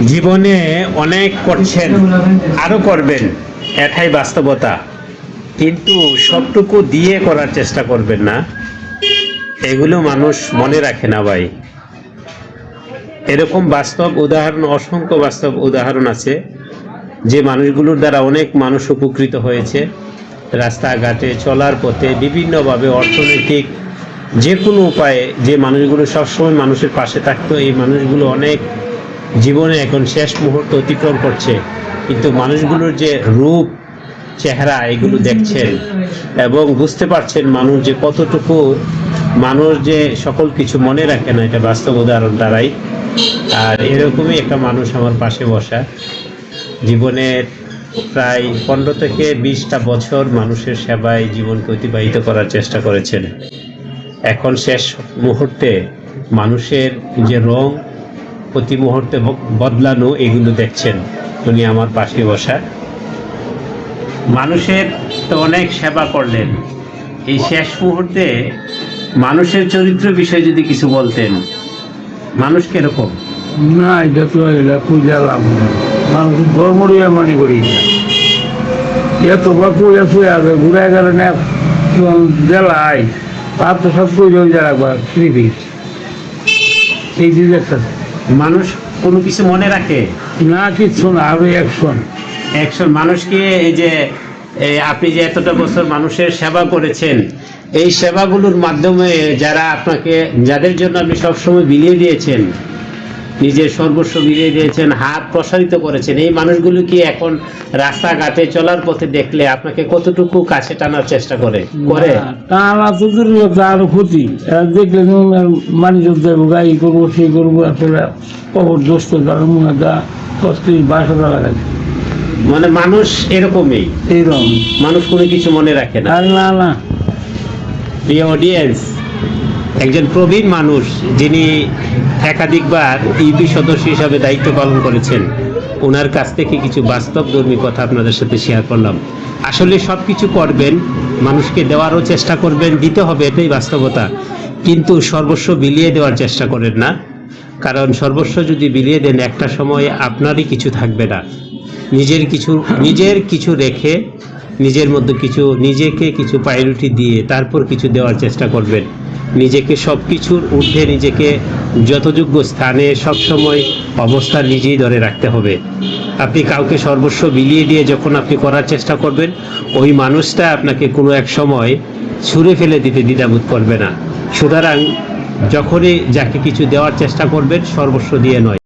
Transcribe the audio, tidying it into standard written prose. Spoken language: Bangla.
জীবনে অনেক করছেন, আরো করবেন, এটাই বাস্তবতা। কিন্তু সবটুকু দিয়ে করার চেষ্টা করবেন না, এগুলো মানুষ মনে রাখে না ভাই। এরকম বাস্তব উদাহরণ, অসংখ্য বাস্তব উদাহরণ আছে যে মানুষগুলোর দ্বারা অনেক মানুষ উপকৃত হয়েছে। রাস্তাঘাটে চলার পথে বিভিন্নভাবে অর্থনৈতিক যে কোনো উপায়ে যে মানুষগুলো সবসময় মানুষের পাশে থাকতো, এই মানুষগুলো অনেক জীবনে এখন শেষ মুহূর্ত অতিক্রম করছে। কিন্তু মানুষগুলোর যে রূপ চেহারা এগুলো দেখছেন এবং বুঝতে পারছেন মানুষ যে কতটুকু, মানুষ যে সকল কিছু মনে রাখে না, এটা বাস্তব উদাহরণ দ্বারাই। আর এরকমই একটা মানুষ আমার পাশে বসা, জীবনের প্রায় 15 থেকে 20টা বছর মানুষের সেবায় জীবনকে অতিবাহিত করার চেষ্টা করেছেন। এখন শেষ মুহূর্তে মানুষের যে রং প্রতি মুহূর্তে বদলানো, এগুলো দেখছেন। উনি আমার পাশে বসা। মানুষের তো অনেক সেবা করলেন, এই শেষ মুহূর্তে মানুষের চরিত্র বিষয়ে যদি কিছু বলতেন, মানুষ কিরকম? না, এটা তো পূজা লাভ না, মানুষ ধর্মরিয়া মনে করি না। এত বা পূজা শুয়ে আসবে ঘুরে গেলে না জেলায়, তার তো সব পূজা রাখবার পৃথিবীর এই যে একটা মানুষ কোনো কিছু মনে রাখে না, কিচ্ছু না, আরো একশো মানুষকে। এই যে আপনি যে এতটা বছর মানুষের সেবা করেছেন, এই সেবাগুলোর মাধ্যমে যারা আপনাকে, যাদের জন্য আপনি সবসময় বিলিয়ে দিয়েছেন, নিজের সর্বস্ব বিলিয়ে দিয়েছেন, হাত প্রসারিত করেছেন, এই মানুষগুলো কি এখন রাস্তাঘাটে চলার পথে দেখলে আপনাকে কতটুকু কাছে টানার চেষ্টা করে? টানা তো আরো ক্ষতি। দেখলে মানুষ দেবো, গাড়ি করবো, সেই করবো, আসলে কবর দোস্ত বাসা লাগাই। মানে মানুষ এরকমই, এইরকম মানুষ কোনো কিছু মনে রাখে না। আর না না, প্রিয় অডিয়েন্স, একজন প্রবীণ মানুষ যিনি একাধিকবার ইউপি সদস্য হিসাবে দায়িত্ব পালন করেছেন, ওনার কাছ থেকে কিছু বাস্তবধর্মী কথা আপনাদের সাথে শেয়ার করলাম। আসলে সব কিছু করবেন, মানুষকে দেওয়ারও চেষ্টা করবেন, দিতে হবে, এটাই বাস্তবতা। কিন্তু সর্বস্ব বিলিয়ে দেওয়ার চেষ্টা করেন না, কারণ সর্বস্ব যদি বিলিয়ে দেন, একটা সময় আপনারই কিছু থাকবে না। নিজের কিছু রেখে, নিজের মধ্যে কিছু, নিজেকে কিছু প্রায়োরিটি দিয়ে তারপর কিছু দেওয়ার চেষ্টা করবেন। নিজেকে সব কিছুর ঊর্ধ্বে, নিজেকে যতযোগ্য স্থানে সবসময় অবস্থান নিজেই ধরে রাখতে হবে। আপনি কাউকে সর্বস্ব বিলিয়ে দিয়ে যখন আপনি করার চেষ্টা করবেন, ওই মানুষটা আপনাকে কোনো এক সময় ছুঁড়ে ফেলে দিতে দ্বিধাবোধ করবে না। সুতরাং যখনই যাকে কিছু দেওয়ার চেষ্টা করবেন, সর্বস্ব দিয়ে নয়।